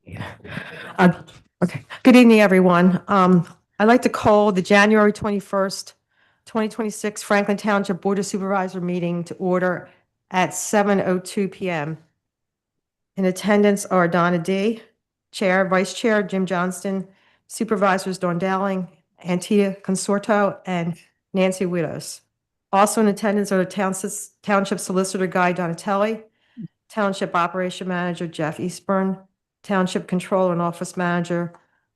Yeah. Okay. Good evening, everyone. I'd like to call the January 21st, 2026 Franklin Township Board of Supervisor meeting to order at 7:02 PM. In attendance are Donna D., Chair, Vice Chair Jim Johnston, Supervisors Dawn Dowling, Antita Consorto, and Nancy Widows. Also in attendance are the Township Solicitor Guy Donatelli, Township Operation Manager Jeff Eastburn, Township Controller and Office Manager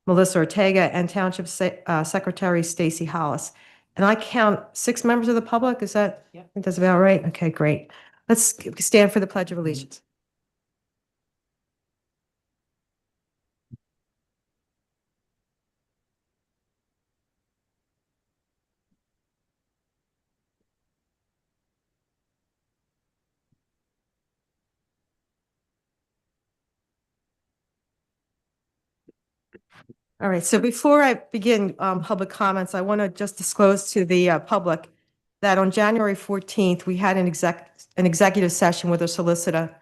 Melissa Ortega, and Township Secretary Stacy Hollis. And I count 6 members of the public. Is that? I think that's about right. Okay, great. Let's stand for the Pledge of Allegiance. All right, so before I begin public comments, I want to just disclose to the public that on January 14th, we had an executive session with our solicitor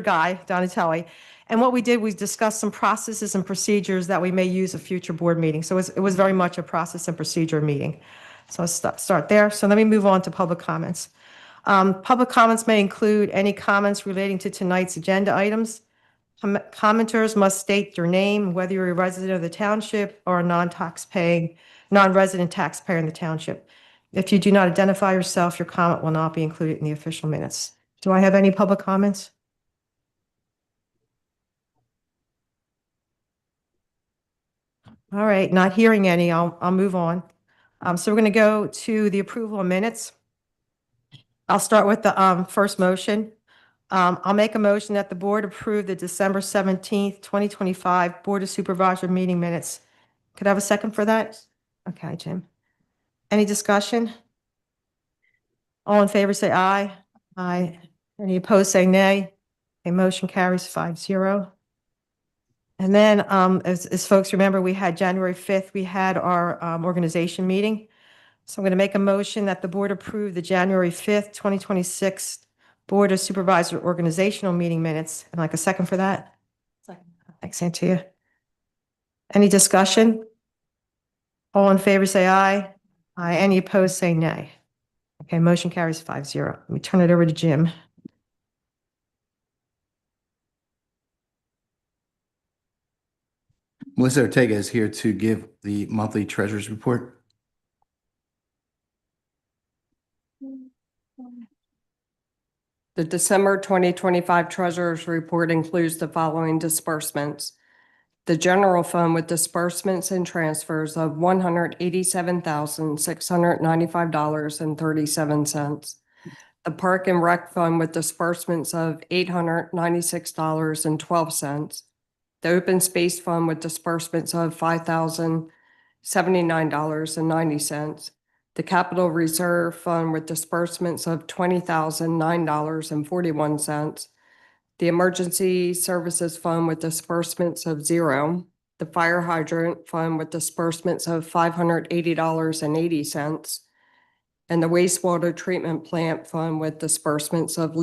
Guy Donatelli. And what we did was discuss some processes and procedures that we may use at future board meetings. So it was very much a process and procedure meeting. So I'll start there. So let me move on to public comments. Public comments may include any comments relating to tonight's agenda items. Commenters must state your name, whether you're a resident of the township or a non-resident taxpayer in the township. If you do not identify yourself, your comment will not be included in the official minutes. Do I have any public comments? All right, not hearing any, I'll move on. So we're going to go to the approval of minutes. I'll start with the first motion. I'll make a motion that the board approve the December 17th, 2025 Board of Supervisor meeting minutes. Could I have a second for that? Okay, Jim. Any discussion? All in favor, say aye. Aye. Any opposed, say nay. A motion carries 5-0. And then, as folks remember, we had January 5th, we had our organization meeting. So I'm going to make a motion that the board approve the January 5th, 2026 Board of Supervisor organizational meeting minutes. And like a second for that? Second. Thanks, Antia. Any discussion? All in favor, say aye. Aye. Any opposed, say nay. Okay, motion carries 5-0. Let me turn it over to Jim. Melissa Ortega is here to give the monthly treasurer's report. The December 2025 Treasurer's Report includes the following disbursements. The general fund with disbursements and transfers of $187,695.37. The Park and Rec Fund with disbursements of $896.12. The Open Space Fund with disbursements of $5,079.90. The Capital Reserve Fund with disbursements of $20,009.41. The Emergency Services Fund with disbursements of $0. The Fire Hydrant Fund with disbursements of $580.80. And the Wastewater Treatment Plant Fund with disbursements of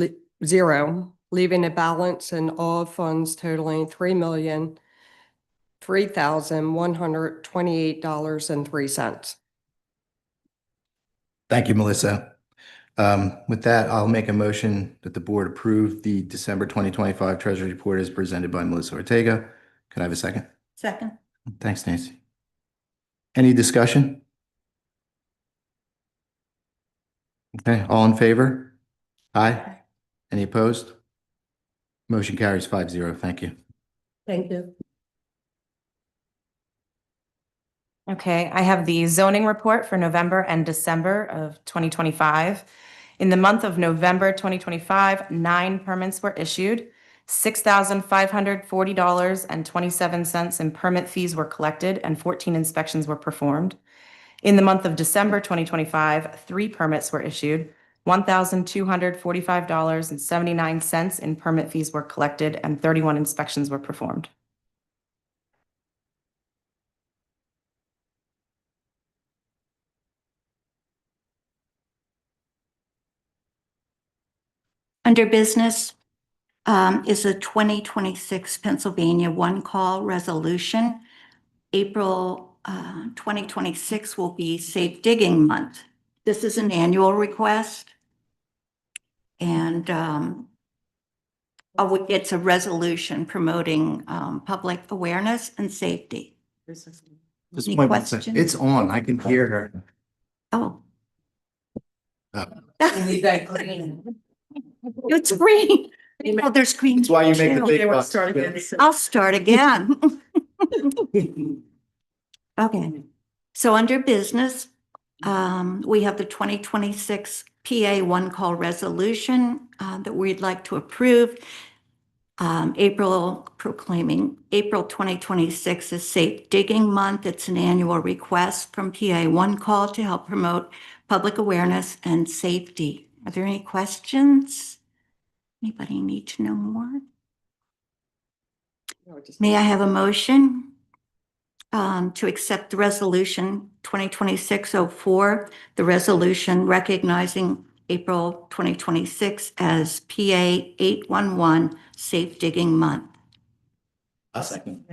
$0, leaving a balance in all funds totaling $3,003,128.03. Thank you, Melissa. With that, I'll make a motion that the board approve the December 2025 Treasury Report as presented by Melissa Ortega. Can I have a second? Second. Thanks, Nancy. Any discussion? Okay, all in favor? Aye. Any opposed? Motion carries 5-0. Thank you. Thank you. Okay, I have the zoning report for November and December of 2025. In the month of November 2025, 9 permits were issued, $6,540.27 in permit fees were collected, and 14 inspections were performed. In the month of December 2025, 3 permits were issued, $1,245.79 in permit fees were collected, and 31 inspections were performed. Under business, is a 2026 Pennsylvania one-call resolution. April 2026 will be Safe Digging Month. This is an annual request. And it's a resolution promoting public awareness and safety. Just Any point one questions? second. It's on. I can hear her. Oh. Oh. It's green. Oh, there's green. That's why you make the too. big They want to bucks. start again. I'll start again. Okay, so under business, we have the 2026 PA one-call resolution that we'd like to approve. Proclaiming April 2026 as Safe Digging Month. It's an annual request from PA One Call to help promote public awareness and safety. Are there any questions? Anybody need to know more? May I have a motion to accept the resolution 2026-04, the resolution recognizing April 2026 as PA 811 Safe Digging Month? A second.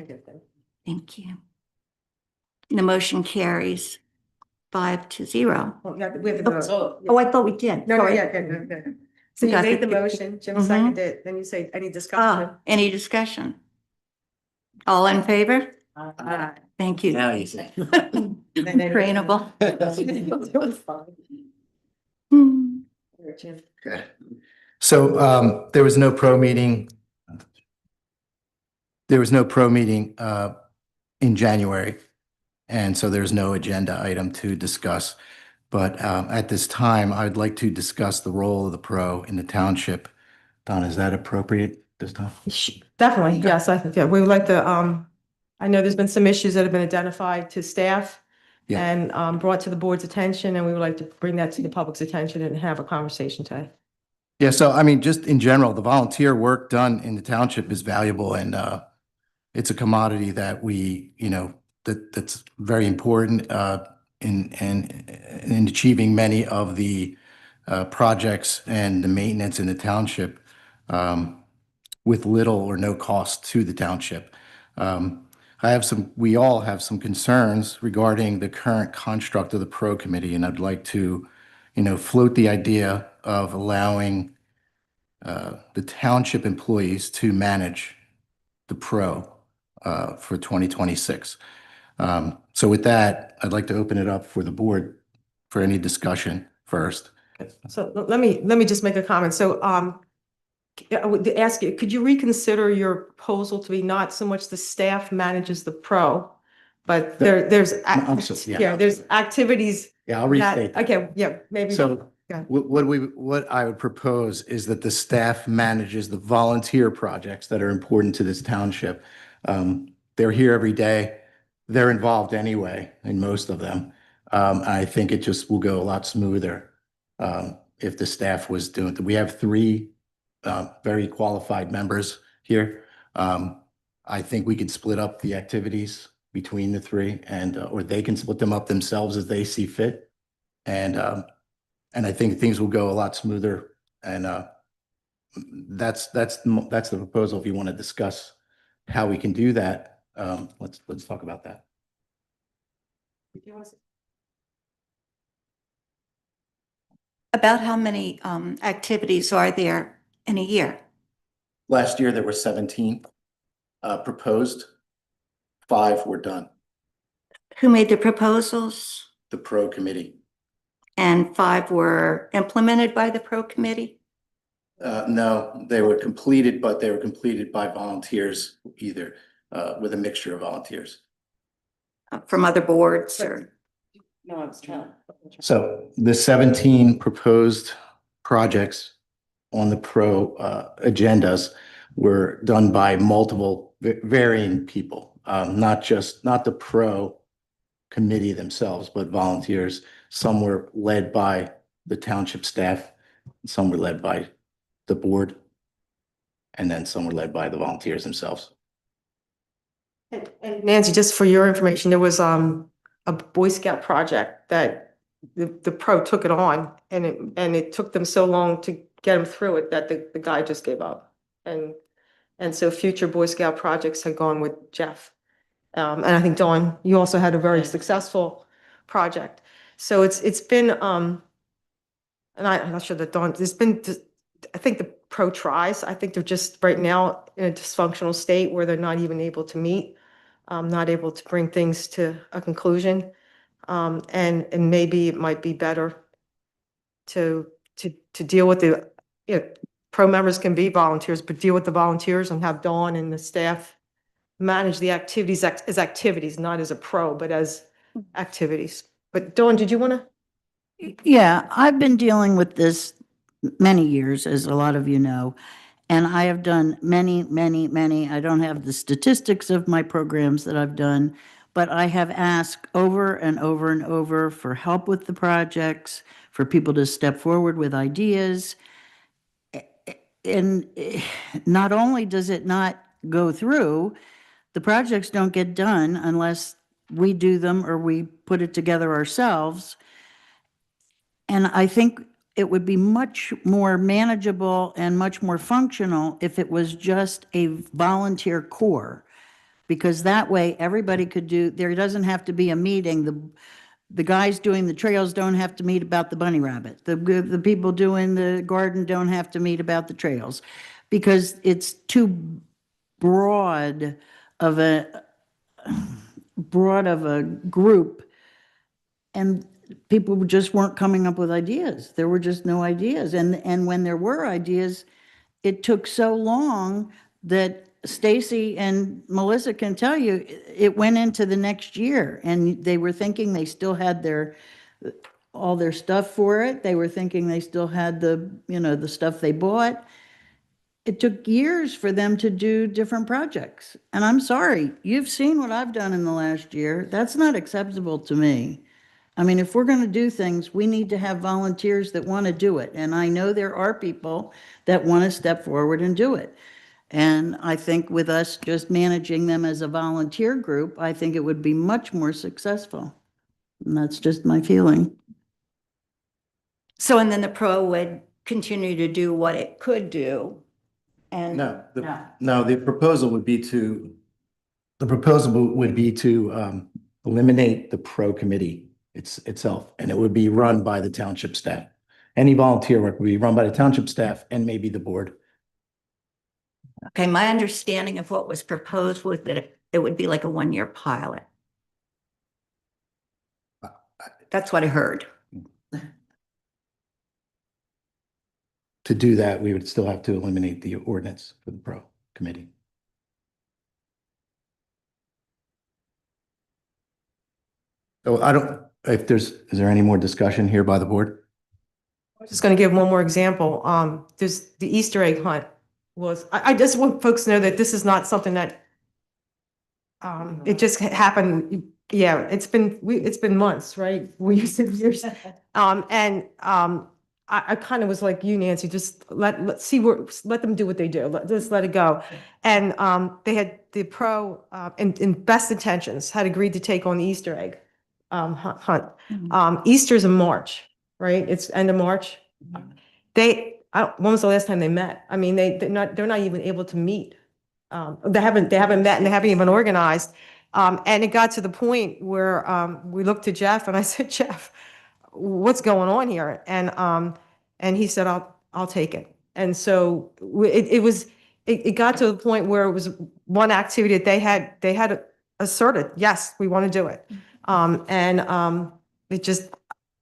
Thank you. The motion carries 5-0. Oh, yeah, we have to vote. Oh, I thought we did. No, no, Sorry. yeah. So you Got made the the- motion, Jim Mhm. seconded it, then you say any discussion? Any discussion? All in favor? Thank you. Now you say. Trainable. Okay. So there was no pro meeting. There was no pro meeting in January. And so there's no agenda item to discuss. But at this time, I'd like to discuss the role of the pro in the township. Don, is that appropriate this time? Definitely, yes, I think, yeah, we would like to, I know there's been some issues that have been identified to staff Yeah. and brought to the board's attention, and we would like to bring that to the public's attention and have a conversation today. Yeah, so I mean, just in general, the volunteer work done in the township is valuable and it's a commodity that we, that's very important in achieving many of the projects and the maintenance in the township with little or no cost to the township. We all have some concerns regarding the current construct of the pro committee, and I'd like to, float the idea of allowing the township employees to manage the pro for 2026. So with that, I'd like to open it up for the board for any discussion first. So let me just make a comment. So I would ask you, could you reconsider your proposal to be not so much the staff manages the pro, but there's I'm sorry, yeah. there's activities Yeah, I'll that, restate that. okay, yeah, maybe. So Yeah. what I would propose is that the staff manages the volunteer projects that are important to this township. They're here every day. They're involved anyway in most of them. I think it just will go a lot smoother if the staff was doing it. We have three very qualified members here. I think we could split up the activities between the three and or they can split them up themselves as they see fit. And I think things will go a lot smoother. And that's the proposal. If you want to discuss how we can do that, let's talk about that. About how many activities are there in a year? Last year, there were 17 proposed. 5 were done. Who made the proposals? The pro committee. And 5 were implemented by the pro committee? No, they were completed, but they were completed by volunteers either, with a mixture of volunteers. From other boards or? No, I was trying. So the 17 proposed projects on the pro agendas were done by multiple varying people, not the pro committee themselves, but volunteers. Some were led by the township staff, some were led by the board, and then some were led by the volunteers themselves. And Nancy, just for your information, there was a Boy Scout project that the pro took it on and it took them so long to get them through it that the guy just gave up. And so future Boy Scout projects had gone with Jeff. And I think Dawn, you also had a very successful project. So it's been, and I'm not sure that Dawn, there's been, I think the pro tries, I think they're just right now in a dysfunctional state where they're not even able to meet, not able to bring things to a conclusion. And maybe it might be better to deal with the, you know, pro members can be volunteers, but deal with the volunteers and have Dawn and the staff manage the activities as activities, not as a pro, but as activities. But Dawn, did you want to? Yeah, I've been dealing with this many years, as a lot of you know, and I have done many, many, many. I don't have the statistics of my programs that I've done, but I have asked over and over and over for help with the projects, for people to step forward with ideas. And not only does it not go through, the projects don't get done unless we do them or we put it together ourselves. And I think it would be much more manageable and much more functional if it was just a volunteer corps. Because that way, everybody could do, there doesn't have to be a meeting. The guys doing the trails don't have to meet about the bunny rabbit. The people doing the garden don't have to meet about the trails. Because it's too broad of a group, and people just weren't coming up with ideas. There were just no ideas. And when there were ideas, it took so long that Stacy and Melissa can tell you, it went into the next year, and they were thinking they still had all their stuff for it. They were thinking they still had the stuff they bought. It took years for them to do different projects. And I'm sorry, you've seen what I've done in the last year. That's not acceptable to me. I mean, if we're going to do things, we need to have volunteers that want to do it. And I know there are people that want to step forward and do it. And I think with us just managing them as a volunteer group, I think it would be much more successful. And that's just my feeling. So, and then the pro would continue to do what it could do. And No, the proposal would be to eliminate the pro committee itself, and it would be run by the township staff. Any volunteer work would be run by the township staff and maybe the board. okay, my understanding of what was proposed was that it would be like a one-year pilot. That's what I heard. To do that, we would still have to eliminate the ordinance for the pro committee. So is there any more discussion here by the board? I'm just going to give one more example. There's the Easter egg hunt I just want folks to know that this is not something that it just happened. Yeah, it's been months, right? We used to years. I kind of was like you, Nancy, just let them do what they do. Just let it go. And they had the pro in best intentions had agreed to take on the Easter egg hunt. Easter's in March, right? It's end of March. When was the last time they met? I mean, they're not even able to meet. They haven't met and they haven't even organized. And it got to the point where we looked to Jeff and I said, Jeff, what's going on here? And he said, I'll take it. And so it got to the point where it was one activity that they had asserted, yes, we want to do it. It just,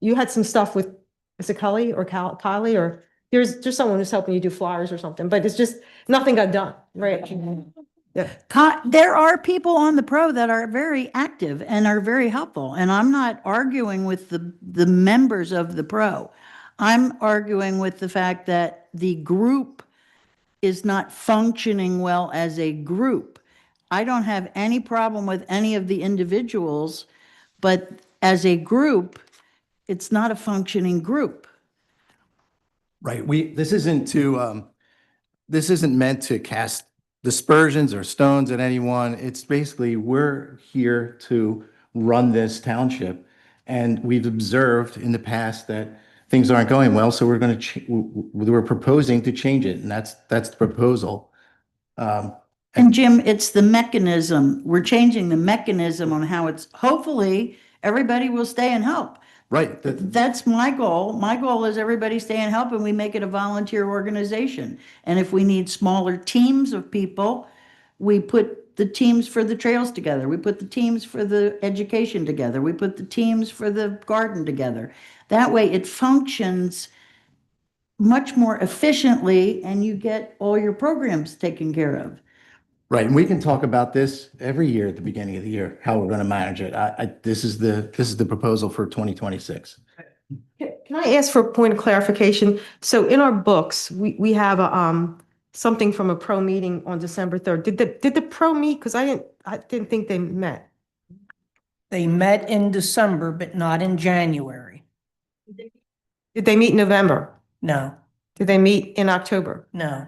you had some stuff with, is it Kylie or Kylie or there's someone who's helping you do flyers or something, but it's just, nothing got done, right? Yeah. There are people on the pro that are very active and are very helpful. And I'm not arguing with the members of the pro. I'm arguing with the fact that the group is not functioning well as a group. I don't have any problem with any of the individuals, but as a group, it's not a functioning group. Right. This isn't meant to cast dispersions or stones at anyone. It's basically, we're here to run this township. And we've observed in the past that things aren't going well. So we're proposing to change it. And that's the proposal. And Jim, it's the mechanism. We're changing the mechanism on how it's, hopefully, everybody will stay and help. Right. That's my goal. My goal is everybody stay and help and we make it a volunteer organization. And if we need smaller teams of people, we put the teams for the trails together. We put the teams for the education together. We put the teams for the garden together. That way it functions much more efficiently and you get all your programs taken care of. Right, and we can talk about this every year at the beginning of the year, how we're going to manage it. This is the proposal for 2026. Can I ask for a point of clarification? So in our books, we have something from a pro meeting on December 3rd. Did the pro meet? Because I didn't think they met. They met in December, but not in January. Did they meet in November? No, Did they meet in October? no.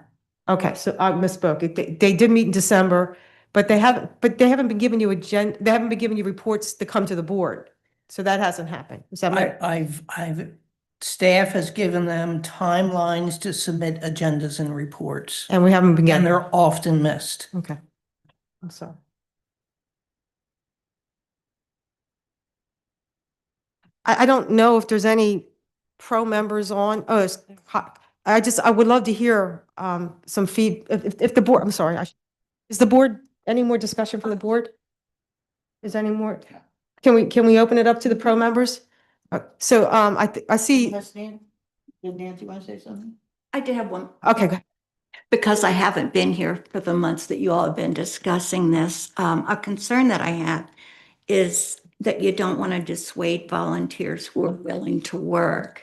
Okay, so I misspoke. They did meet in December, but they haven't been giving you they haven't been giving you reports to come to the board. So that hasn't happened. Is that right? Staff has given them timelines to submit agendas and reports, And we haven't been and getting, they're often missed. okay. I'm sorry. I don't know if there's any pro members on, I would love to hear some if the board, I'm sorry, is the board, any more discussion from the board? Is there any more? Can we open it up to the pro members? So I see, Did Nancy want to say something? I did have one. okay, good. Because I haven't been here for the months that you all have been discussing this, a concern that I had is that you don't want to dissuade volunteers who are willing to work.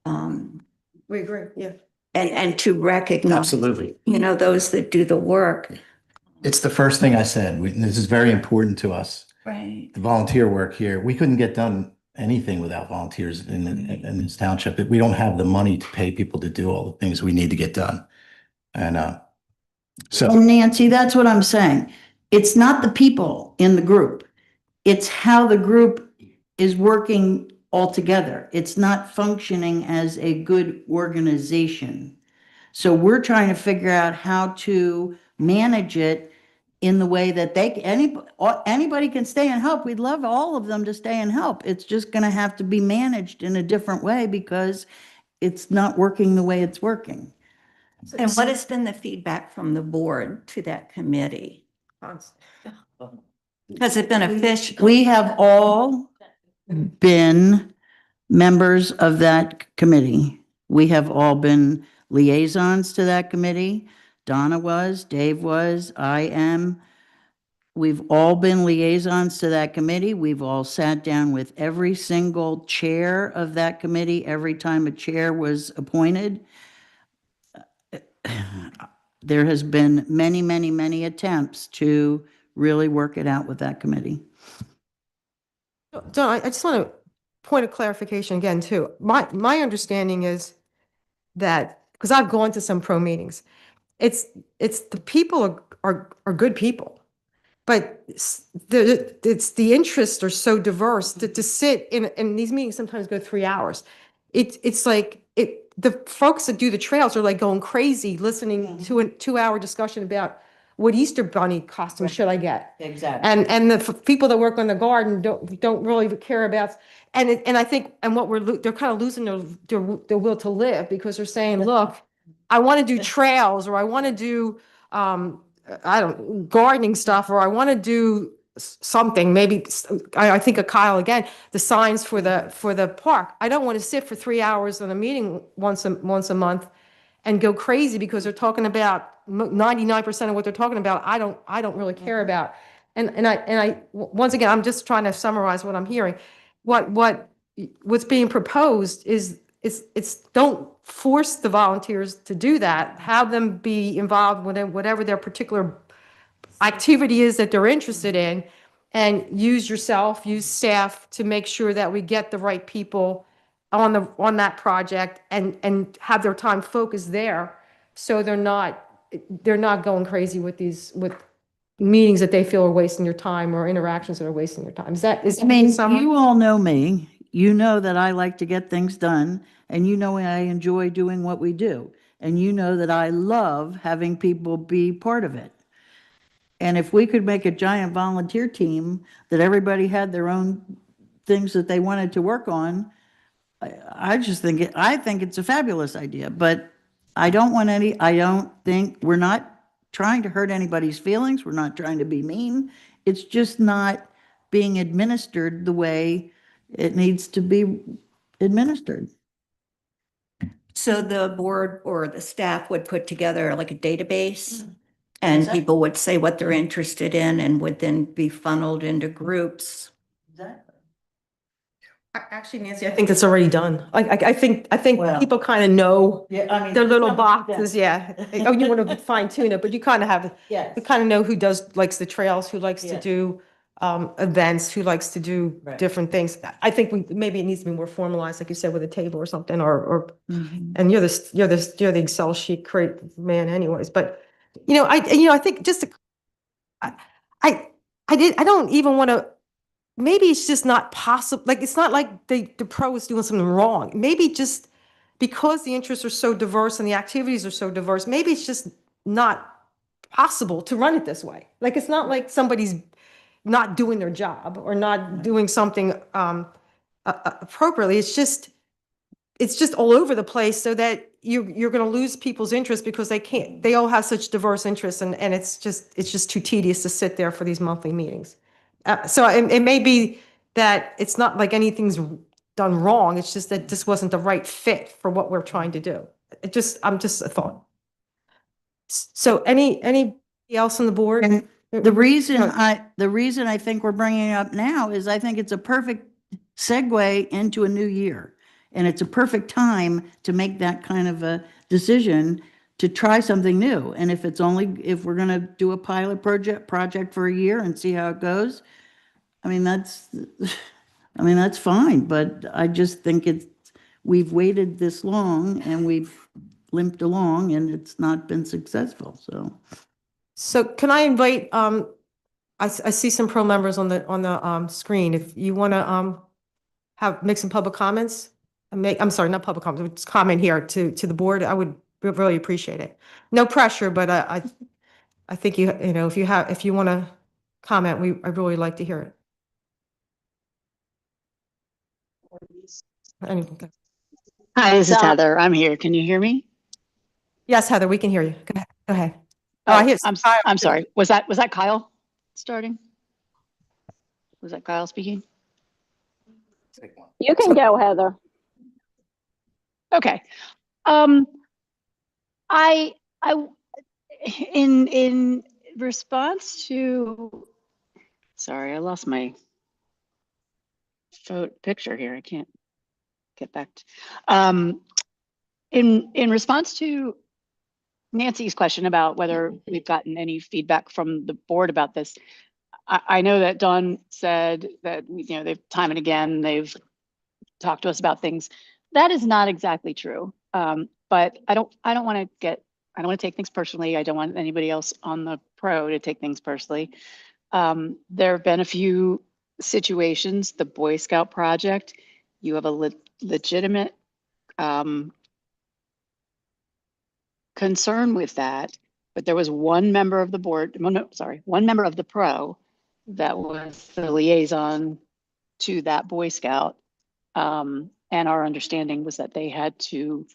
We agree, yeah. And to recognize, Absolutely. those that do the work. It's the first thing I said. This is very important to us. Right. The volunteer work here, we couldn't get done anything without volunteers in this township. We don't have the money to pay people to do all the things we need to get done. And so, And Nancy, that's what I'm saying. It's not the people in the group. It's how the group is working all together. It's not functioning as a good organization. So we're trying to figure out how to manage it in the way that anybody can stay and help. We'd love all of them to stay and help. It's just going to have to be managed in a different way because it's not working the way it's working. And what has been the feedback from the board to that committee? Has it been official? We have all been members of that committee. We have all been liaisons to that committee. Donna was, Dave was, I am. We've all been liaisons to that committee. We've all sat down with every single chair of that committee every time a chair was appointed. There has been many, many, many attempts to really work it out with that committee. Don, I just want a point of clarification again, too. My understanding is that, because I've gone to some pro meetings, it's the people are good people, but the interests are so diverse that to sit in these meetings sometimes go 3 hours. It's like the folks that do the trails are like going crazy listening to a 2-hour discussion about what Easter Bunny costume should I get. Exactly. And the people that work on the garden don't really care about, and I think, and they're kind of losing their will to live because they're saying, look, I want to do trails, or I want to do, gardening stuff, or I want to do something, maybe, I think of Kyle again, the signs for the park. I don't want to sit for 3 hours on a meeting once a month and go crazy because they're talking about 99% of what they're talking about. I don't really care about. And I once again, I'm just trying to summarize what I'm hearing. What's being proposed is don't force the volunteers to do that. Have them be involved with whatever their particular activity is that they're interested in, and use staff to make sure that we get the right people on that project and have their time focused there, so they're not going crazy with meetings that they feel are wasting your time, or interactions that are wasting your time. I mean, you all know me. You know that I like to get things done, and you know I enjoy doing what we do. And you know that I love having people be part of it. And if we could make a giant volunteer team that everybody had their own things that they wanted to work on, I just think I think it's a fabulous idea, but I don't think, we're not trying to hurt anybody's feelings. We're not trying to be mean. It's just not being administered the way it needs to be administered. So the board or the staff would put together like a database and people would say what they're interested in and would then be funneled into groups. Exactly. Actually, Nancy, I think that's already done. I think Well- people kind of know Yeah, I mean. their to little some boxes, extent. yeah. Oh, you want to fine tune it, but you kind of have, Yes. we kind of know who likes the trails, who likes to Yes. do events, who likes to do Right. different things. I think maybe it needs to be more formalized, like you said, with a table or something, or Mhm. and you're the Excel sheet create man anyways, but I think just I don't even want to, maybe it's just not possible. Like, it's not like the pro is doing something wrong. Maybe just because the interests are so diverse and the activities are so diverse, maybe it's just not possible to run it this way. Like, it's not like somebody's not doing their job or not doing something appropriately. It's just all over the place, so that you're going to lose people's interest because they all have such diverse interests, and it's just too tedious to sit there for these monthly meetings. So it may be that it's not like anything's done wrong, it's just that this wasn't the right fit for what we're trying to do. I'm just a thought. So anybody else on the board? The reason No. the reason I think we're bringing it up now is I think it's a perfect segue into a new year. And it's a perfect time to make that kind of a decision to try something new. And if we're going to do a pilot project for a year and see how it goes, I mean, that's fine. But I just think we've waited this long and we've limped along and it's not been successful, so. So can I invite, I see some pro members on the screen. If you want to make some public comments, I'm sorry, not public comments, but just comment here to the board, I would really appreciate it. No pressure, but I think if you want to comment, I'd really like to hear it. Anything. Hi, this is Heather. I'm here. Can you hear me? Yes, Heather, we can hear you. Go ahead. Oh, I hear. I'm sorry. Was that Kyle starting? Was that Kyle speaking? You can go, Heather. Okay. I in response to, sorry, I lost my picture here. I can't get back to, in response to Nancy's question about whether we've gotten any feedback from the board about this, I know that Dawn said that, they've time and again, they've talked to us about things. That is not exactly true. But I don't want to take things personally. I don't want anybody else on the pro to take things personally. There have been a few situations, the Boy Scout project, you have a legitimate concern with that, but there was one member of the board, one member of the pro that was the liaison to that Boy Scout. And our understanding was that they had to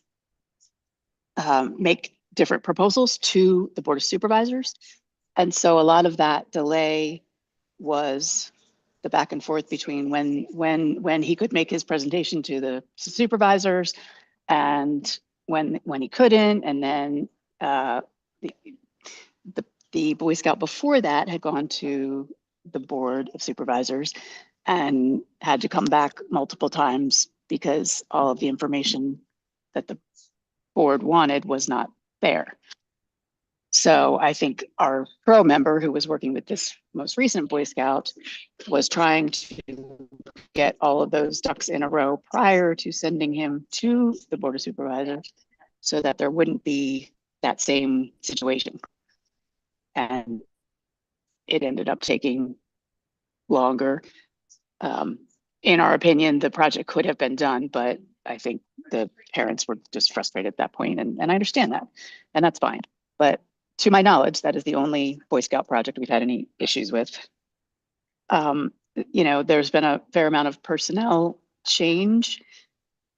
make different proposals to the Board of Supervisors. And so a lot of that delay was the back and forth between when he could make his presentation to the supervisors and when he couldn't. And then the Boy Scout before that had gone to the Board of Supervisors and had to come back multiple times because all of the information that the board wanted was not there. So I think our pro member who was working with this most recent Boy Scout was trying to get all of those ducks in a row prior to sending him to the Board of Supervisors so that there wouldn't be that same situation. And it ended up taking longer. In our opinion, the project could have been done, but I think the parents were just frustrated at that point, and I understand that, and that's fine. But to my knowledge, that is the only Boy Scout project we've had any issues with. There's been a fair amount of personnel change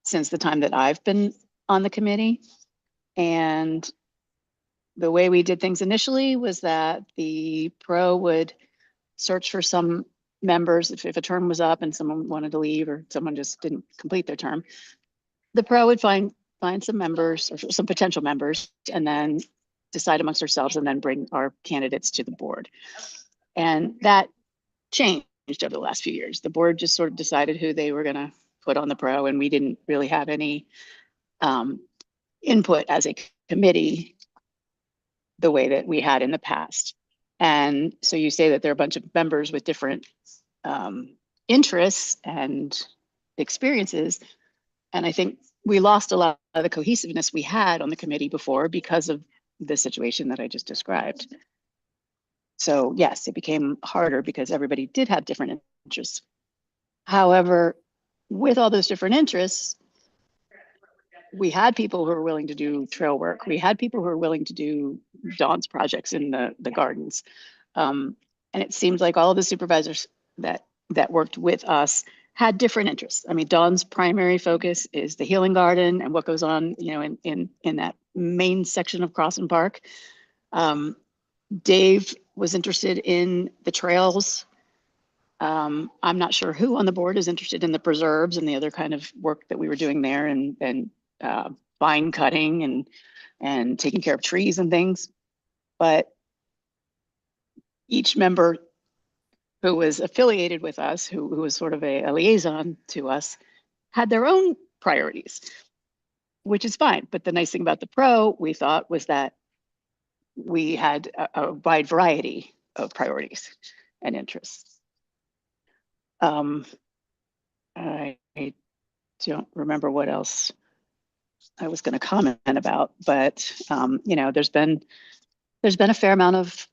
since the time that I've been on the committee. And the way we did things initially was that the pro would search for some members. If a term was up and someone wanted to leave or someone just didn't complete their term, the pro would find some members or some potential members and then decide amongst ourselves and then bring our candidates to the board. And that changed over the last few years. The board just sort of decided who they were going to put on the pro, and we didn't really have any input as a committee the way that we had in the past. And so you say that there are a bunch of members with different interests and experiences. And I think we lost a lot of the cohesiveness we had on the committee before because of the situation that I just described. So yes, it became harder because everybody did have different interests. However, with all those different interests, we had people who were willing to do trail work. We had people who were willing to do Dawn's projects in the gardens. And it seems like all of the supervisors that worked with us had different interests. I mean, Dawn's primary focus is the healing garden and what goes on, in that main section of Crossan Park. Dave was interested in the trails. I'm not sure who on the board is interested in the preserves and the other kind of work that we were doing there, and vine cutting and taking care of trees and things. But each member who was affiliated with us, who was sort of a liaison to us, had their own priorities, which is fine. But the nice thing about the pro, we thought, was that we had a wide variety of priorities and interests. I don't remember what else I was going to comment about, but there's been a fair amount of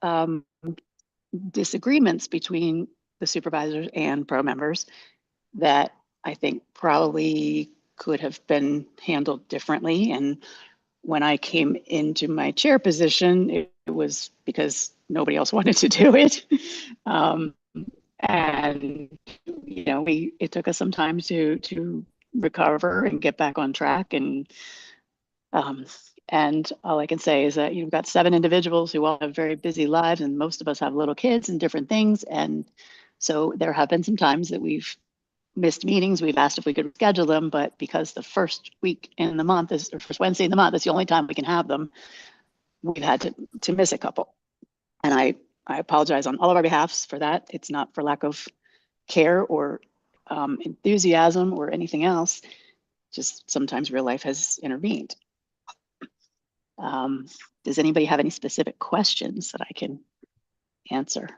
disagreements between the supervisors and pro members that I think probably could have been handled differently. And when I came into my chair position, it was because nobody else wanted to do it. And it took us some time to recover and get back on track. And all I can say is that you've got 7 individuals who all have very busy lives, and most of us have little kids and different things. And so there have been some times that we've missed meetings. We've asked if we could schedule them, but because the first week in the month or first Wednesday in the month is the only time we can have them, we've had to miss a couple. And I apologize on all of our behalfs for that. It's not for lack of care or enthusiasm or anything else. Just sometimes real life has intervened. Does anybody have any specific questions that I can answer?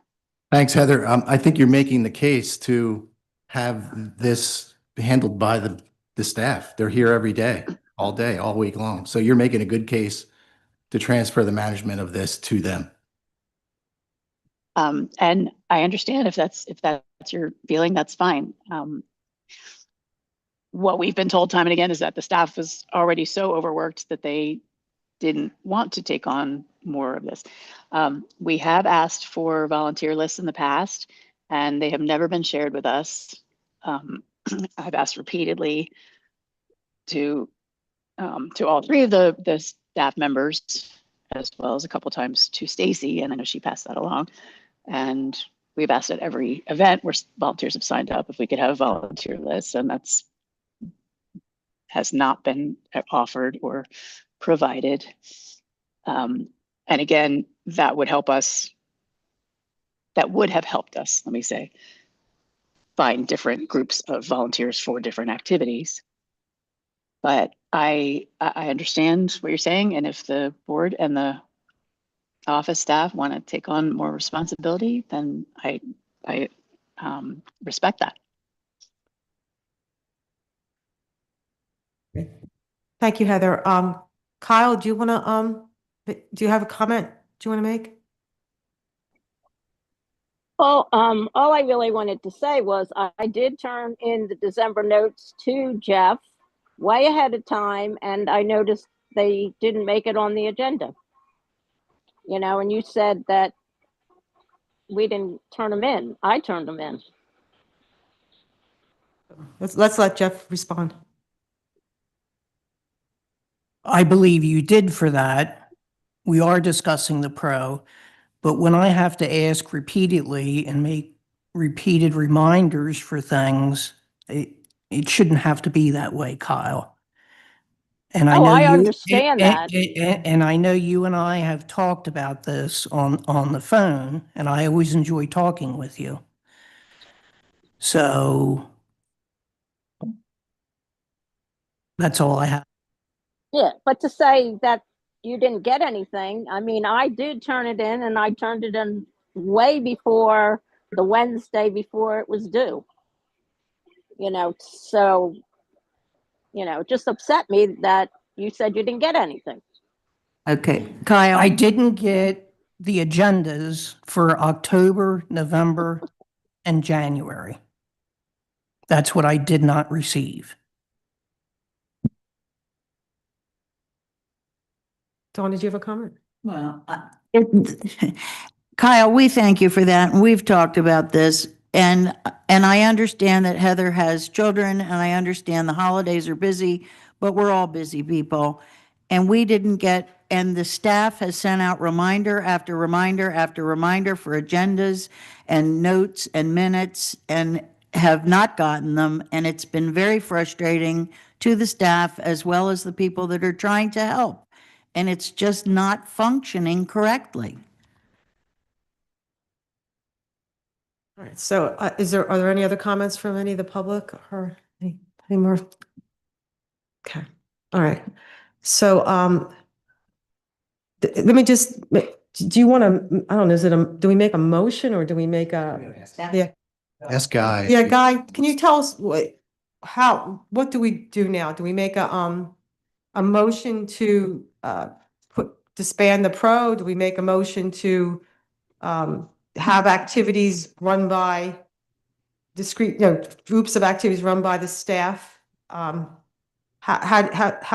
Thanks, Heather. I think you're making the case to have this handled by the staff. They're here every day, all week long. So you're making a good case to transfer the management of this to them. And I understand if that's your feeling, that's fine. What we've been told time and again is that the staff was already so overworked that they didn't want to take on more of this. We have asked for volunteer lists in the past, and they have never been shared with us. I've asked repeatedly to all 3 of the staff members, as well as a couple times to Stacy, and I know she passed that along. And we've asked at every event where volunteers have signed up if we could have a volunteer list, and that's has not been offered or provided. And again, that would have helped us, let me say, find different groups of volunteers for different activities. But I understand what you're saying, and if the board and the office staff want to take on more responsibility, then I respect that. Thank you, Heather. Kyle, do you want to, do you have a comment do you want to make? Well, all I really wanted to say was I did turn in the December notes to Jeff way ahead of time, and I noticed they didn't make it on the agenda. And you said that we didn't turn them in. I turned them in. Let's let Jeff respond. I believe you did for that. We are discussing the pro, but when I have to ask repeatedly and make repeated reminders for things, it shouldn't have to be that way, Kyle. And I Oh, know I you, understand that. and I know you and I have talked about this on the phone, and I always enjoy talking with you. So that's all I have. Yeah, but to say that you didn't get anything, I mean, I did turn it in, and I turned it in way before the Wednesday before it was due. So, it just upset me that you said you didn't get anything. Okay, Kyle. I didn't get the agendas for October, November, and January. That's what I did not receive. Dawn, did you have a comment? Well, Kyle, we thank you for that. And we've talked about this. And I understand that Heather has children and I understand the holidays are busy, but we're all busy people. And we didn't get, and the staff has sent out reminder after reminder after reminder for agendas and notes and minutes and have not gotten them. And it's been very frustrating to the staff as well as the people that are trying to help. And it's just not functioning correctly. All right, so are there any other comments from any of the public or any more? Okay, all right. So, let me just, do you want to, I don't know, do we make a motion or do we make yeah, Ask Guy. yeah, Guy, can you tell us what do we do now? Do we make a motion to, disband the pro? Do we make a motion to, have activities run by groups of activities run by the staff? How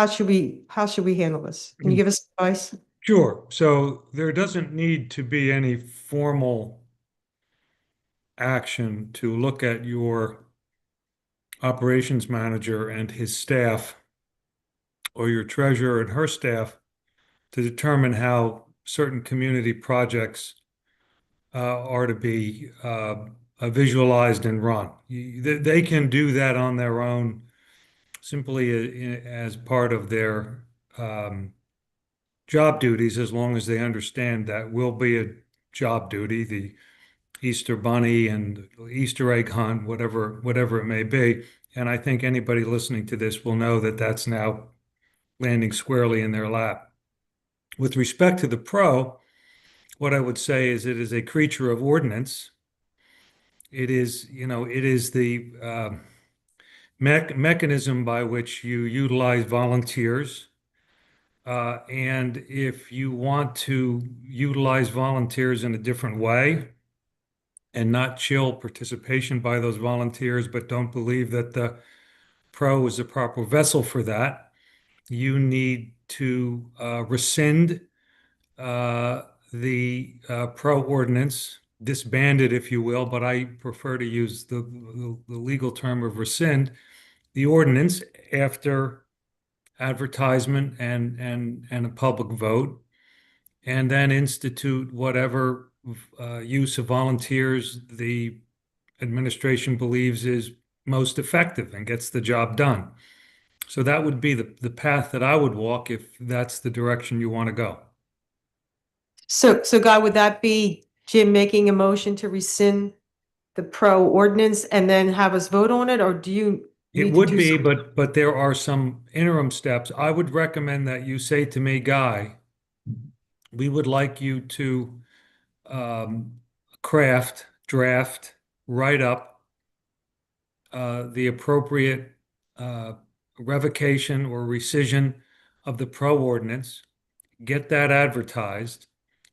should we handle this? Can you give us advice? Sure. So there doesn't need to be any formal action to look at your operations manager and his staff or your treasurer and her staff to determine how certain community projects are to be visualized and run. They can do that on their own simply as part of their job duties, as long as they understand that will be a job duty, the Easter bunny and Easter egg hunt, whatever it may be. And I think anybody listening to this will know that that's now landing squarely in their lap. With respect to the pro, what I would say is it is a creature of ordinance. It is the mechanism by which you utilize volunteers. And if you want to utilize volunteers in a different way and not chill participation by those volunteers, but don't believe that the pro is the proper vessel for that, you need to rescind the pro ordinance, disband it, if you will, but I prefer to use the legal term of rescind the ordinance after advertisement and a public vote, and then institute whatever use of volunteers the administration believes is most effective and gets the job done. So that would be the path that I would walk if that's the direction you want to go. So Guy, would that be Jim making a motion to rescind the pro ordinance and then have us vote on it, or do you? It need to would do be, something? but there are some interim steps. I would recommend that you say to me, Guy, we would like you to draft, write up the appropriate revocation or rescission of the pro ordinance, get that advertised,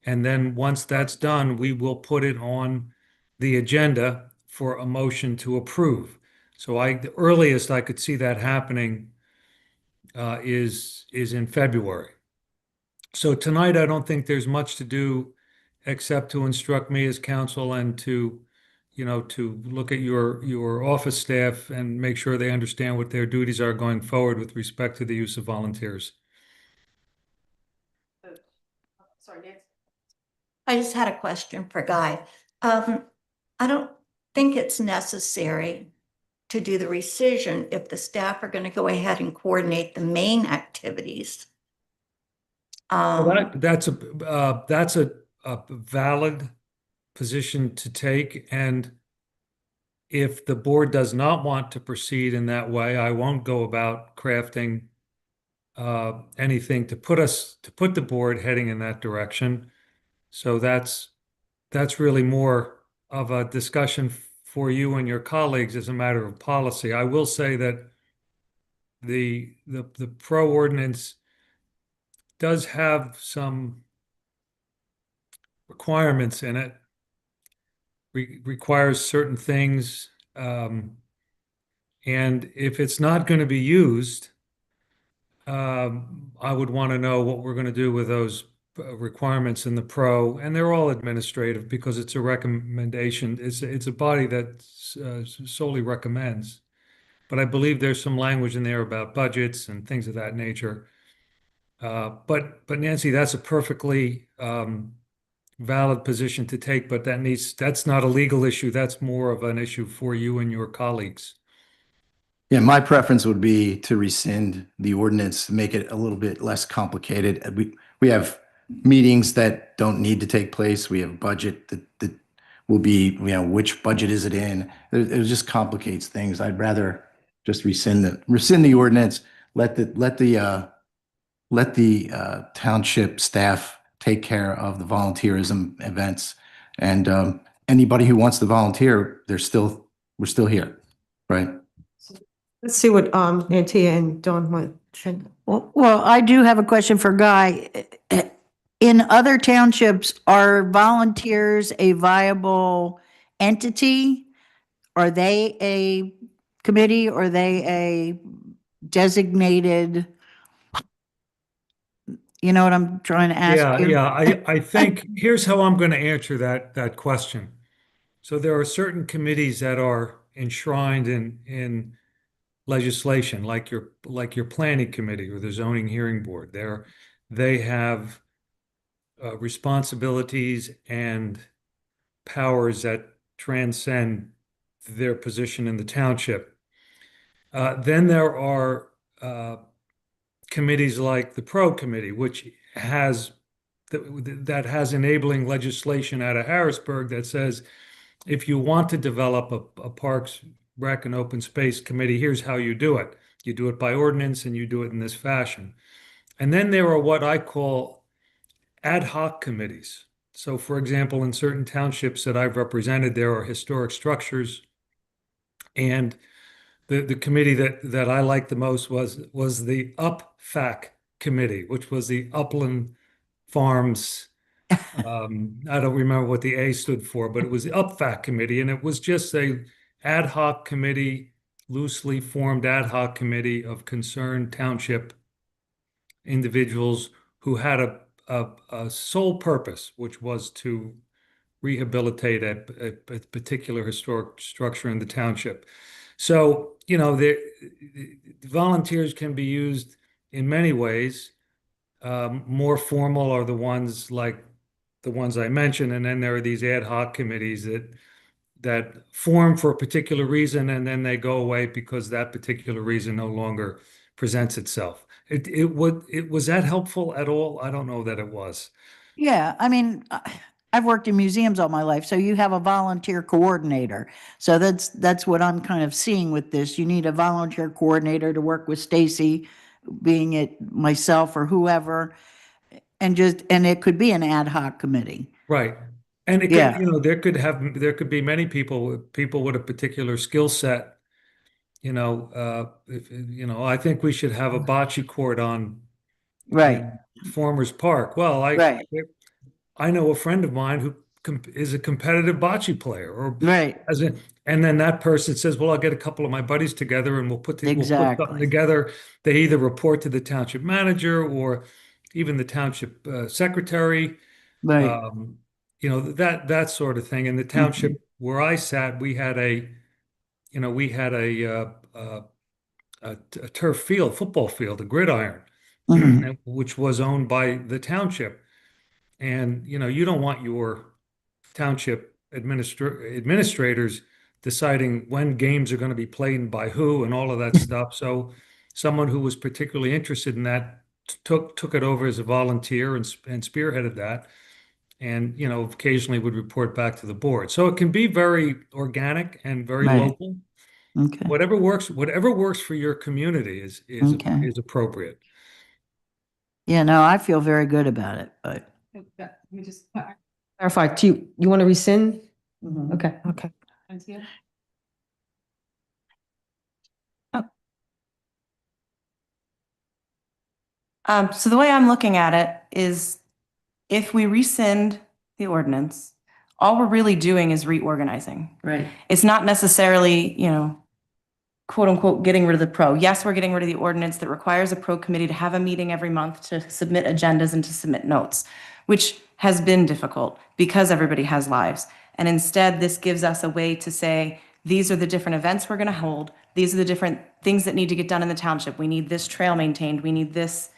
and then once that's done, we will put it on the agenda for a motion to approve. So the earliest I could see that happening is in February. So tonight, I don't think there's much to do except to instruct me as counsel and to look at your office staff and make sure they understand what their duties are going forward with respect to the use of volunteers. Sorry, Nancy. I just had a question for Guy. I don't think it's necessary to do the rescission if the staff are going to go ahead and coordinate the main activities. Well, that's a valid position to take, and if the board does not want to proceed in that way, I won't go about crafting anything to put the board heading in that direction. So that's really more of a discussion for you and your colleagues as a matter of policy. I will say that the pro ordinance does have some requirements in it, requires certain things. And if it's not going to be used, I would want to know what we're going to do with those requirements in the pro, and they're all administrative because it's a recommendation. It's a body that solely recommends. But I believe there's some language in there about budgets and things of that nature. But Nancy, that's a perfectly valid position to take, but that's not a legal issue. That's more of an issue for you and your colleagues. Yeah, my preference would be to rescind the ordinance, make it a little bit less complicated. We have meetings that don't need to take place. We have a budget that will be, which budget is it in? It just complicates things. I'd rather just rescind the ordinance, let the township staff take care of the volunteerism events. And anybody who wants to volunteer, we're still here, right? Let's see what Nancy and Dawn want. Well, I do have a question for Guy. In other townships, are volunteers a viable entity? Are they a committee? Are they a designated? You know what I'm trying to ask you? Yeah. I think here's how I'm going to answer that question. So there are certain committees that are enshrined in legislation, like your planning committee or the zoning hearing board. They have responsibilities and powers that transcend their position in the township. Then there are committees like the Pro Committee, which has that has enabling legislation out of Harrisburg that says if you want to develop a Parks, Rec, and Open Space Committee, here's how you do it. You do it by ordinance and you do it in this fashion. And then there are what I call ad hoc committees. So, for example, in certain townships that I've represented, there are historic structures. And the committee that I liked the most was the UPFAC committee, which was the Upland Farms. I don't remember what the A stood for, but it was the UPFAC committee, and it was just a ad hoc committee, loosely formed ad hoc committee of concerned township individuals who had a sole purpose, which was to rehabilitate a particular historic structure in the township. So, the volunteers can be used in many ways. More formal are the ones like the ones I mentioned, and then there are these ad hoc committees that form for a particular reason, and then they go away because that particular reason no longer presents itself. Was that helpful at all? I don't know that it was. Yeah, I mean, I've worked in museums all my life, so you have a volunteer coordinator. So that's what I'm kind of seeing with this. You need a volunteer coordinator to work with Stacy, being it myself or whoever, and it could be an ad hoc committee. Right. And it could, Yeah. there could be many people with a particular skill set. I think we should have a bocce court on Right, Farmers Park. Well, right. I know a friend of mine who is a competitive bocce player, or Right, as a, and then that person says, well, I'll get a couple of my buddies together and we'll put something exactly. together. They either report to the township manager or even the township secretary, Right. that sort of thing. In the township where I sat, we had a turf field, football field, a gridiron, Mhm. which was owned by the township. And, you don't want your township administrators deciding when games are going to be played and by who and all of that stuff. So someone who was particularly interested in that took it over as a volunteer and spearheaded that. And, occasionally would report back to the board. So it can be very organic and very Right. local. Okay, Whatever works for your community okay. is appropriate. Yeah, no, I feel very good about it, but. Let me just clarify, you want to rescind? Okay, okay. So the way I'm looking at it is if we rescind the ordinance, all we're really doing is reorganizing. Right. It's not necessarily, quote unquote, getting rid of the pro. Yes, we're getting rid of the ordinance that requires a pro committee to have a meeting every month to submit agendas and to submit notes, which has been difficult because everybody has lives. And instead, this gives us a way to say, these are the different events we're going to hold. These are the different things that need to get done in the township. We need this trail maintained. We need this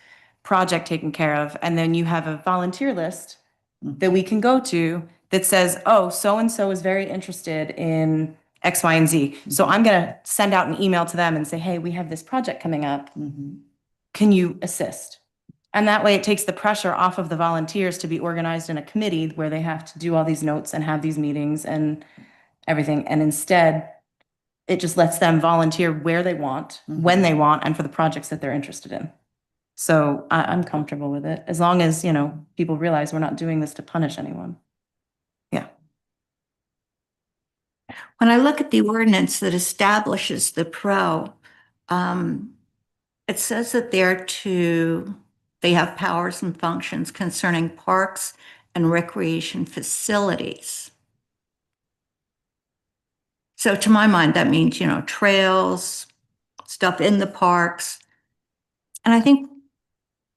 project taken care of. And then you have a volunteer list that we can go to that says, oh, so-and-so is very interested in X, Y, and Z. So I'm going to send out an email to them and say, hey, we have this project coming up. Can you assist? And that way it takes the pressure off of the volunteers to be organized in a committee where they have to do all these notes and have these meetings and everything. And instead, it just lets them volunteer where they want, when they want, and for the projects that they're interested in. So I'm comfortable with it, as long as, people realize we're not doing this to punish anyone. Yeah. When I look at the ordinance that establishes the pro, it says that they have powers and functions concerning parks and recreation facilities. So to my mind, that means, trails, stuff in the parks. And I think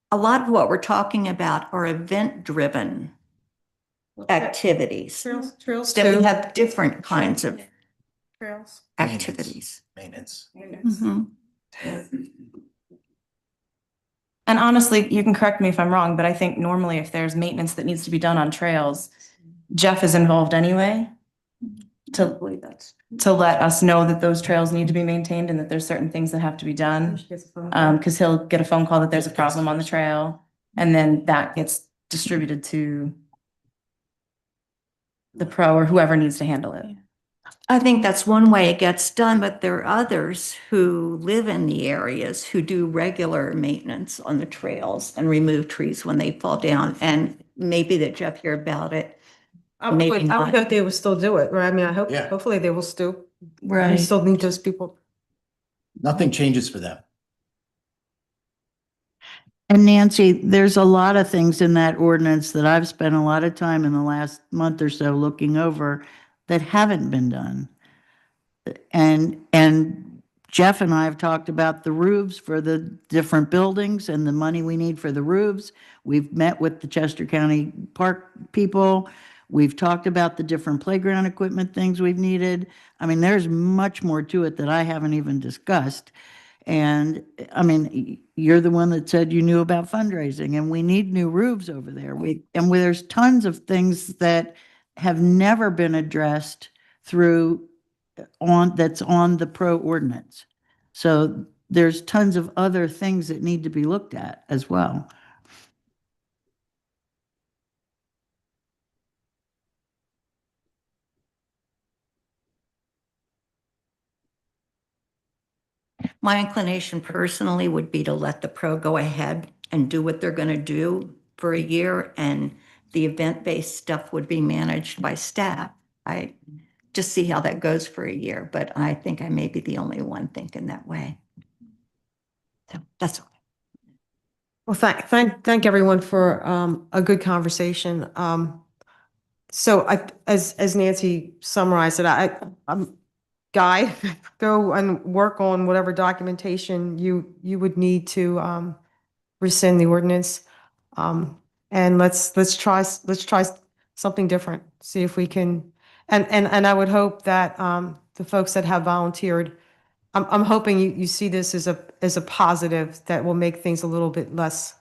a lot of what we're talking about are event-driven activities. Trails That we too. have different kinds of Trails. activities. Maintenance. Mhm. And honestly, you can correct me if I'm wrong, but I think normally if there's maintenance that needs to be done on trails, Jeff is involved anyway to let us know that those trails need to be maintained and that there's certain things that have to be done. Because he'll get a phone call that there's a problem on the trail, and then that gets distributed to the pro or whoever needs to handle it. I think that's one way it gets done, but there are others who live in the areas who do regular maintenance on the trails and remove trees when they fall down. And maybe that Jeff hear about it. Maybe I would not. hope they will still do it, right? I mean, Yeah. hopefully they will still, we Right. still need those people. Nothing changes for them. And Nancy, there's a lot of things in that ordinance that I've spent a lot of time in the last month or so looking over that haven't been done. And Jeff and I have talked about the roofs for the different buildings and the money we need for the roofs. We've met with the Chester County Park people. We've talked about the different playground equipment things we've needed. I mean, there's much more to it that I haven't even discussed. And I mean, you're the one that said you knew about fundraising, and we need new roofs over there. There's tons of things that have never been addressed that's on the pro ordinance. So there's tons of other things that need to be looked at as well. My inclination personally would be to let the pro go ahead and do what they're going to do for a year, and the event-based stuff would be managed by staff. I just see how that goes for a year, but I think I may be the only one thinking that way. So that's all. Well, thank everyone for a good conversation. So as Nancy summarized it, I'm, Guy, go and work on whatever documentation you would need to, rescind the ordinance. And let's try something different, see if we can, and I would hope that, the folks that have volunteered, I'm hoping you see this as a positive that will make things a little bit less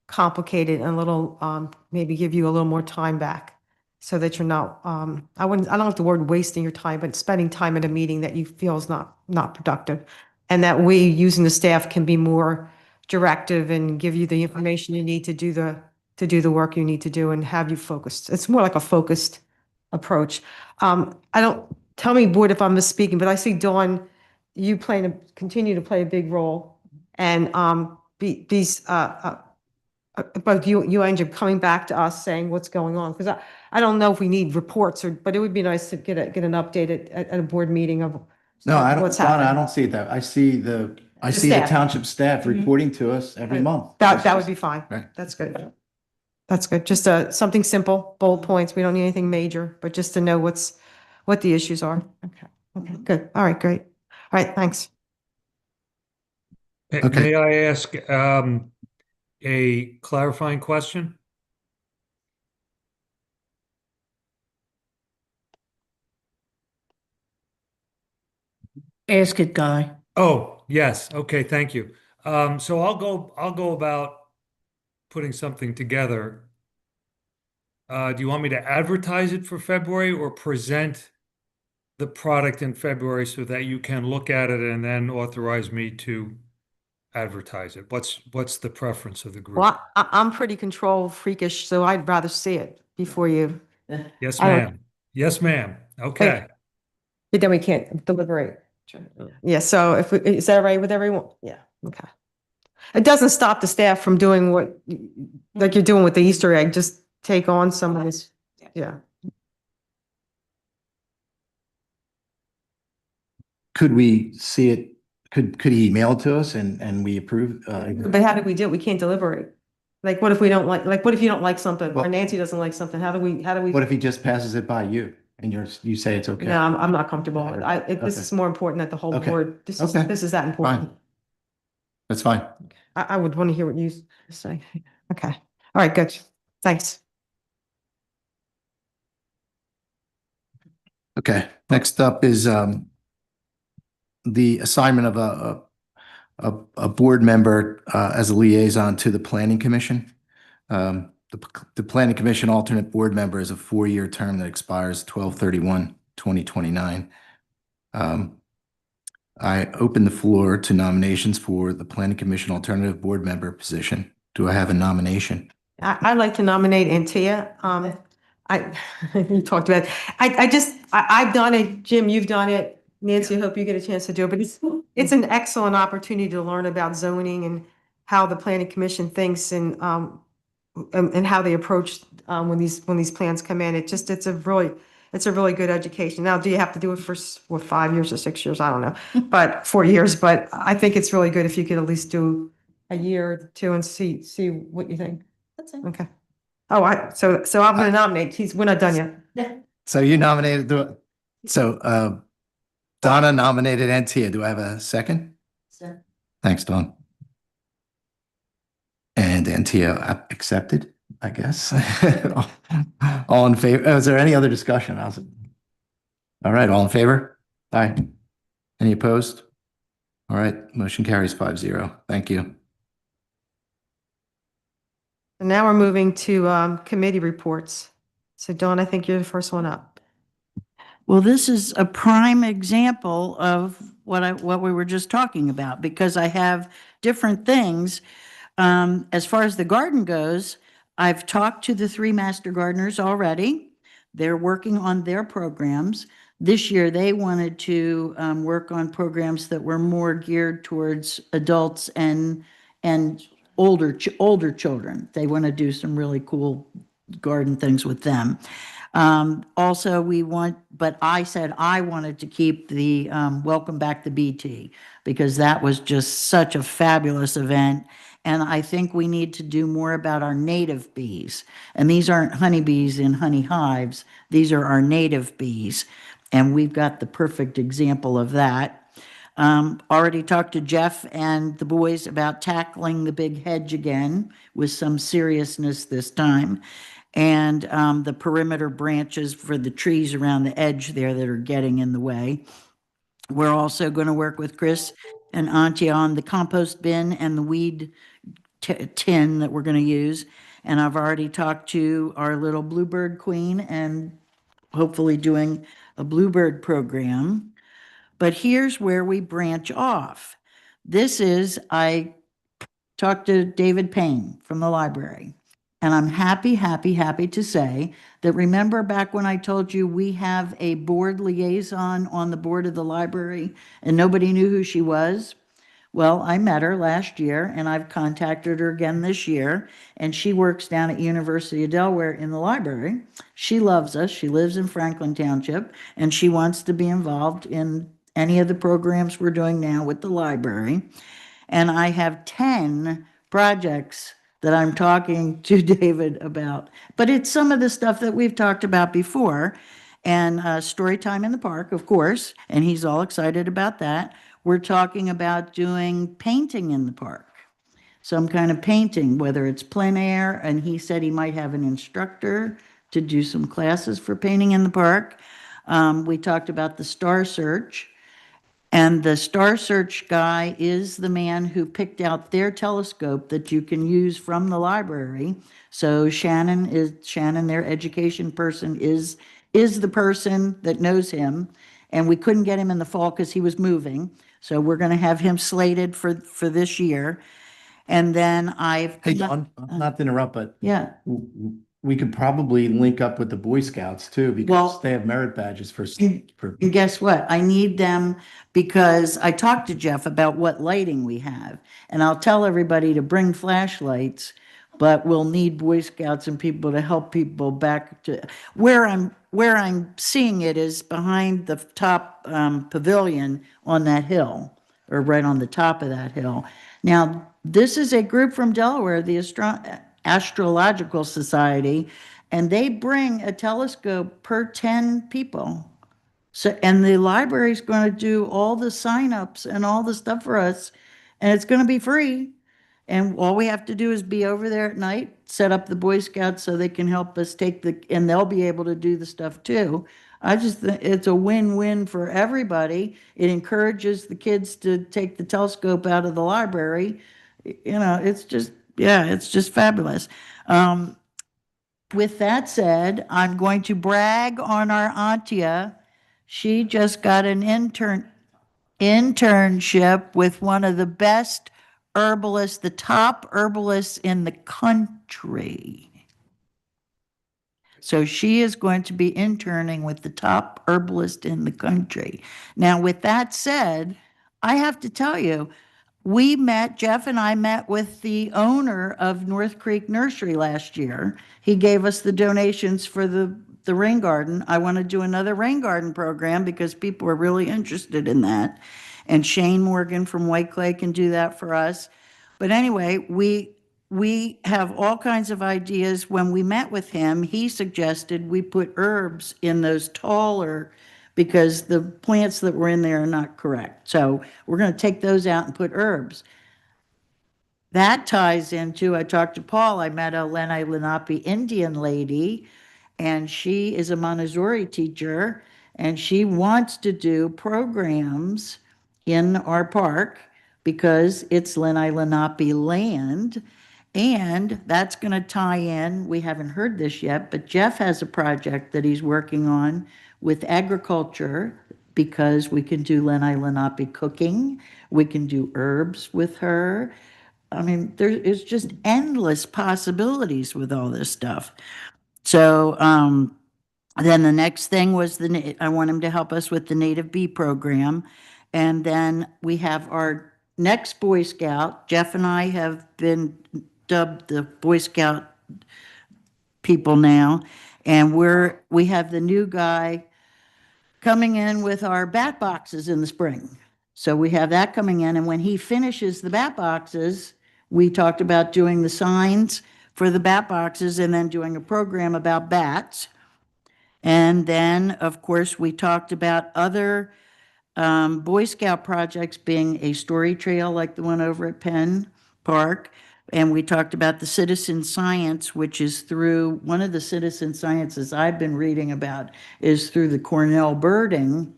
complicated and a little, maybe give you a little more time back so that you're not, I don't like the word wasting your time, but spending time at a meeting that you feel is not productive. And that we, using the staff, can be more directive and give you the information you need to do the work you need to do and have you focused. It's more like a focused approach. I don't, tell me, board, if I'm misspeaking, but I see Dawn, you continue to play a big role. And, but you end up coming back to us saying what's going on, because I don't know if we need reports but it would be nice to get an update at a board meeting of No, I don't, what's Donna, I happening. don't see it that. I see the staff. township staff Mhm. reporting to us every month. That would be fine. Right. That's good. That's good. Just something simple, bullet points. We don't need anything major, but just to know what the issues are. Okay, good. All right, great. All right, thanks. Okay. May I ask a clarifying question? Ask it, Guy. Oh, yes. Okay, thank you. So I'll go about putting something together. Do you want me to advertise it for February or present the product in February so that you can look at it and then authorize me to advertise it? What's the preference of the group? Well, I'm pretty control freakish, so I'd rather see it before you. Yes, I don't- ma'am. Yes, ma'am. Okay. But then we can't deliberate. Yeah, so is that right with everyone? Yeah, okay. It doesn't stop the staff from doing what, like you're doing with the Easter egg, just take on some of this, yeah. Could we see it? Could he email it to us and we approve? But how do we do it? We can't deliberate. Like, what if we don't like, what if you don't like something, or Well- Nancy doesn't like something? How do we? What if he just passes it by you and you say it's okay? No, I'm not comfortable. This is more important that the whole Okay. board, this Okay. is that important. Fine. That's fine. I would want to hear what you say. Okay. All right, good. Thanks. Okay, next up is the assignment of a board member as a liaison to the Planning Commission. The Planning Commission alternate board member is a 4-year term that expires 12/31/2029. I open the floor to nominations for the Planning Commission alternative board member position. Do I have a nomination? I'd like to nominate Antia. You talked about, I've done it, Jim, you've done it, Nancy, I hope you get a chance to do it, but it's an excellent opportunity to learn about zoning and how the planning commission thinks and how they approach, when these plans come in. It's a really good education. Now, do you have to do it for 5 years or 6 years? I don't know, but 4 years, but I think it's really good if you could at least do a year or two and see what you think. That's it. Okay. Oh, so I'm gonna nominate, we're not done yet. So you nominated Donna nominated Antia. Do I have a second? Sir. Thanks, Dawn. And Antia accepted, I guess. All in favor? Is there any other discussion? All right, all in favor? Aye. Any opposed? All right, motion carries 5-0. Thank you. And now we're moving to committee reports. So Dawn, I think you're the first one up. Well, this is a prime example of what we were just talking about, because I have different things. As far as the garden goes, I've talked to the 3 master gardeners already. They're working on their programs. This year, they wanted to work on programs that were more geared towards adults and older children. They want to do some really cool garden things with them. Also, but I said I wanted to keep the Welcome Back to BT, because that was just such a fabulous event. And I think we need to do more about our native bees. And these aren't honeybees in honey hives. These are our native bees. And we've got the perfect example of that. Already talked to Jeff and the boys about tackling the big hedge again with some seriousness this time. And the perimeter branches for the trees around the edge there that are getting in the way. We're also going to work with Chris and Auntie on the compost bin and the weed tin that we're going to use. And I've already talked to our little bluebird queen and hopefully doing a bluebird program. But here's where we branch off. I talked to David Payne from the library. And I'm happy to say that remember back when I told you we have a board liaison on the board of the library and nobody knew who she was? Well, I met her last year and I've contacted her again this year, and she works down at University of Delaware in the library. She loves us. She lives in Franklin Township and she wants to be involved in any of the programs we're doing now with the library. And I have 10 projects that I'm talking to David about. But it's some of the stuff that we've talked about before. And story time in the park, of course, and he's all excited about that. We're talking about doing painting in the park, some kind of painting, whether it's plein air, and he said he might have an instructor to do some classes for painting in the park. We talked about the Star Search. And the Star Search guy is the man who picked out their telescope that you can use from the library. So Shannon, their education person, is the person that knows him. And we couldn't get him in the fall because he was moving. So we're going to have him slated for this year. And then Hey, Dawn, not to interrupt, but yeah. we could probably link up with the Boy Scouts too, because Well- they have merit badges for. And guess what? I need them because I talked to Jeff about what lighting we have. And I'll tell everybody to bring flashlights, but we'll need Boy Scouts and people to help people back to where I'm seeing it is behind the top pavilion on that hill, or right on the top of that hill. Now, this is a group from Delaware, the Astrological Society, and they bring a telescope per 10 people. So, and the library's going to do all the signups and all the stuff for us, and it's going to be free. And all we have to do is be over there at night, set up the Boy Scouts so they can help us and they'll be able to do the stuff too. I just think it's a win-win for everybody. It encourages the kids to take the telescope out of the library. It's just fabulous. With that said, I'm going to brag on our Antia. She just got an internship with one of the best herbalists, the top herbalists in the country. So she is going to be interning with the top herbalist in the country. Now, with that said, I have to tell you, Jeff and I met with the owner of North Creek Nursery last year. He gave us the donations for the rain garden. I want to do another rain garden program because people are really interested in that. And Shane Morgan from White Clay can do that for us. But anyway, we have all kinds of ideas. When we met with him, he suggested we put herbs in those taller, because the plants that were in there are not correct. So we're going to take those out and put herbs. That ties into, I talked to Paul, I met a Lenni Lenape Indian lady, and she is a Montessori teacher, and she wants to do programs in our park because it's Lenni Lenape land. And that's going to tie in, we haven't heard this yet, but Jeff has a project that he's working on with agriculture, because we can do Lenni Lenape cooking, we can do herbs with her. I mean, there is just endless possibilities with all this stuff. So then the next thing was I want him to help us with the native bee program. And then we have our next Boy Scout. Jeff and I have been dubbed the Boy Scout people now. And we have the new guy coming in with our bat boxes in the spring. So we have that coming in. And when he finishes the bat boxes, We talked about doing the signs for the bat boxes and then doing a program about bats. And then, of course, we talked about other Boy Scout projects being a story trail like the one over at Penn Park. And we talked about the citizen science, which is through, one of the citizen sciences I've been reading about is through the Cornell birding.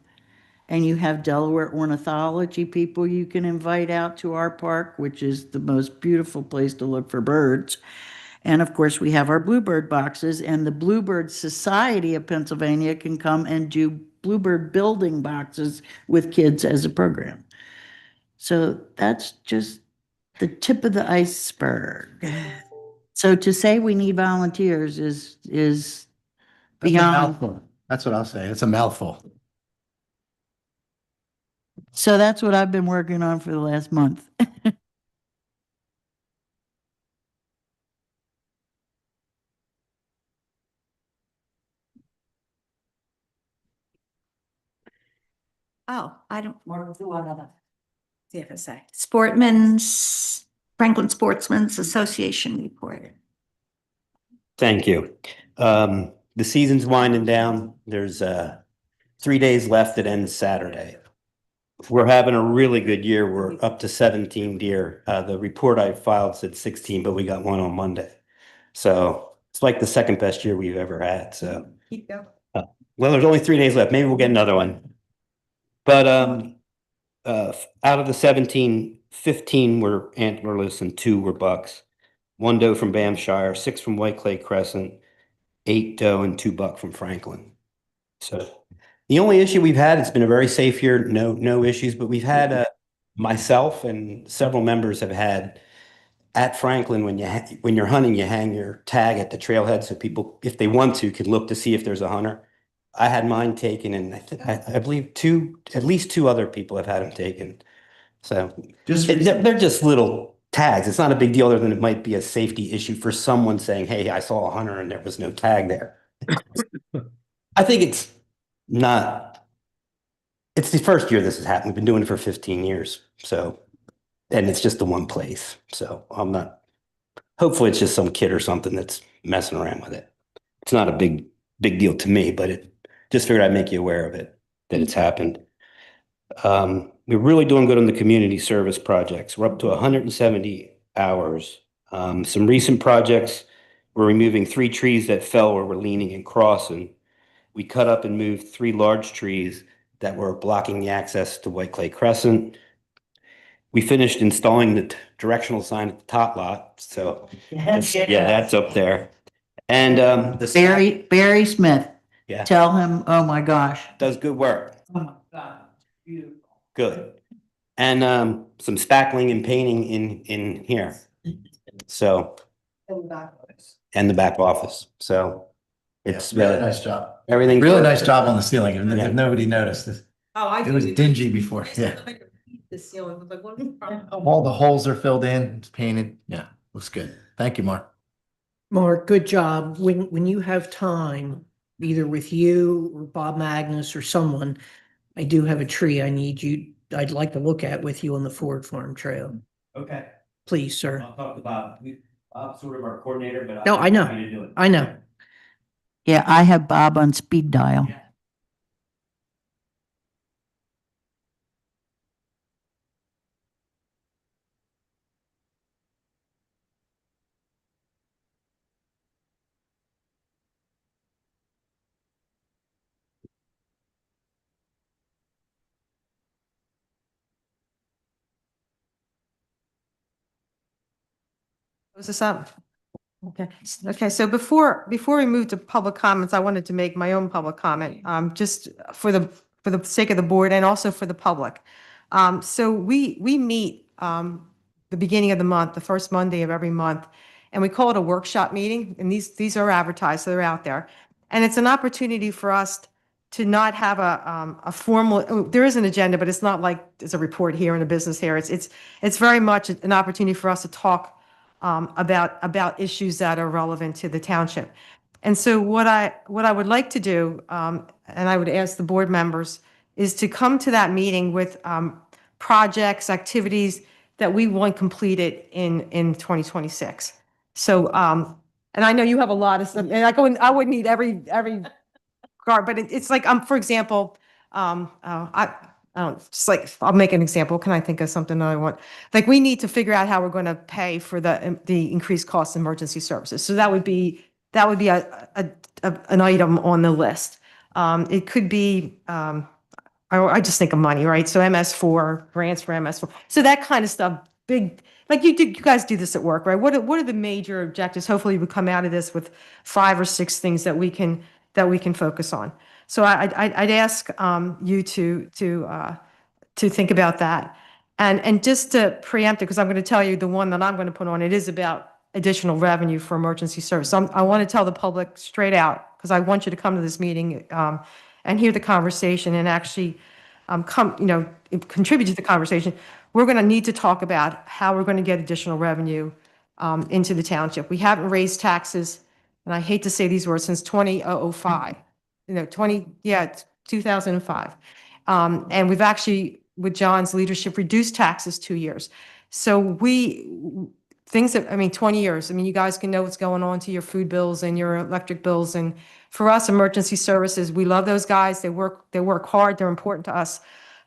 And you have Delaware ornithology people you can invite out to our park, which is the most beautiful place to look for birds. And of course, we have our bluebird boxes, and the Bluebird Society of Pennsylvania can come and do bluebird building boxes with kids as a program. So that's just the tip of the iceberg. So to say we need volunteers is That's a beyond. mouthful. That's what I'll say. It's a mouthful. So that's what I've been working on for the last month. Oh, I don't, CFSA. Franklin Sportsman's Association report. Thank you. The season's winding down. There's 3 days left. It ends Saturday. We're having a really good year. We're up to 17 deer. The report I filed said 16, but we got one on Monday. So it's like the second best year we've ever had. So, Keep going. well, there's only 3 days left. Maybe we'll get another one. But out of the 17, 15 were antlerless and 2 were bucks. 1 doe from Bamshire, 6 from White Clay Crescent, 8 doe and 2 buck from Franklin. So the only issue we've had, it's been a very safe year, no issues, but we've had myself and several members have had at Franklin, when you're hunting, you hang your tag at the trailhead so people, if they want to, can look to see if there's a hunter. I had mine taken, and I believe at least 2 other people have had them taken. So they're just little tags. It's not a big deal, other than it might be a safety issue for someone saying, "Hey, I saw a hunter and there was no tag there." I think it's not. It's the first year this has happened. We've been doing it for 15 years, so, and it's just the one place. So I'm not. Hopefully, it's just some kid or something that's messing around with it. It's not a big deal to me, but it just figured I'd make you aware of it, that it's happened. We're really doing good on the community service projects. We're up to 170 hours. Some recent projects, we're removing 3 trees that fell where we're leaning and crossing. We cut up and moved 3 large trees that were blocking the access to White Clay Crescent. We finished installing the directional sign at the top lot. So yeah, that's up there. And Barry Smith, yeah, tell him, oh my gosh. does good work. Oh my God, beautiful. Good. And some spackling and painting in here. So, and the back office. So it's Really nice job. everything. Really nice job on the ceiling, if Yeah. nobody noticed. It was dingy before, yeah. All the holes are filled in, it's painted. Yeah, looks good. Thank you, Mark. Mark, good job. When you have time, either with you or Bob Magnus or someone, I do have a tree I'd like to look at with you on the Ford Farm Trail. Okay. Please, sir. I'll talk to Bob. Bob's sort of our coordinator, but No, I know. happy to do it. I know. Yeah, I have Bob on speed dial. Close this up. Okay, so before we move to public comments, I wanted to make my own public comment, just for the sake of the board and also for the public. So we meet, the beginning of the month, the first Monday of every month, and we call it a workshop meeting, and these are advertised, so they're out there. And it's an opportunity for us to not have a formal, there is an agenda, but it's not like there's a report here and a business here. It's very much an opportunity for us to talk about issues that are relevant to the township. And so what I would like to do, and I would ask the board members, is to come to that meeting with projects, activities that we want completed in 2026. So, and I know you have a lot of stuff, and I wouldn't need every guard, but it's like, for example, I don't, just like, I'll make an example. Can I think of something that I want? Like, we need to figure out how we're going to pay for the increased cost of emergency services. So that would be an item on the list. It could be, I just think of money, right? So MS4, grants for MS4. So that kind of stuff, big, like you guys do this at work, right? What are the major objectives? Hopefully we come out of this with 5 or 6 things that we can focus on. So I'd ask you to think about that. And just to preempt it, because I'm going to tell you the one that I'm going to put on, it is about additional revenue for emergency service. So I want to tell the public straight out, because I want you to come to this meeting and hear the conversation and actually contribute to the conversation. We're going to need to talk about how we're going to get additional revenue into the township. We haven't raised taxes, and I hate to say these words, since 2005. 2005. And we've actually, with John's leadership, reduced taxes 2 years. So 20 years. I mean, you guys can know what's going on to your food bills and your electric bills. And for us, emergency services, we love those guys. They work hard. They're important to us.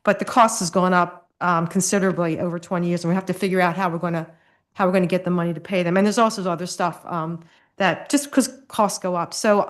But the cost has gone up considerably over 20 years, and we have to figure out how we're going to get the money to pay them. And there's also other stuff that just because costs go up. So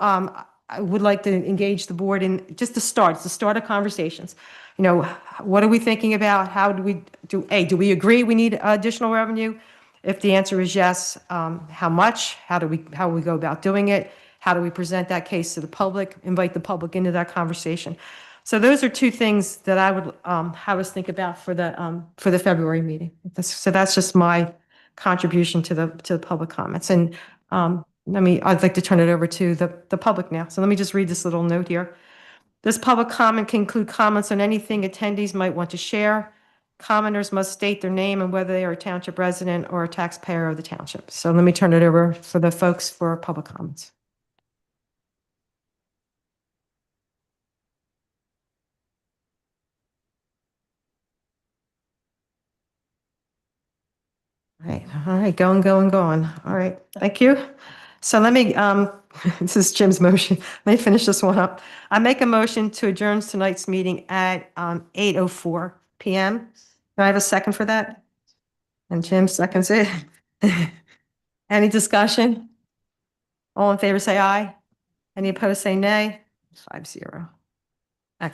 I would like to engage the board in just the start of conversations. What are we thinking about? How do we do? Do we agree we need additional revenue? If the answer is yes, how much? How will we go about doing it? How do we present that case to the public? Invite the public into that conversation. So those are 2 things that I would have us think about for the February meeting. So that's just my contribution to the public comments. And I'd like to turn it over to the public now. So let me just read this little note here. This public comment can include comments on anything attendees might want to share. Commenters must state their name and whether they are a township resident or a taxpayer of the township. So let me turn it over for the folks for public comments. All right, going. All right, thank you. So let me, this is Jim's motion. Let me finish this one up. I make a motion to adjourn tonight's meeting at 8:04 p.m. Can I have a second for that? And Jim seconds it. Any discussion? All in favor, say aye. Any opposed, say nay. 5-0.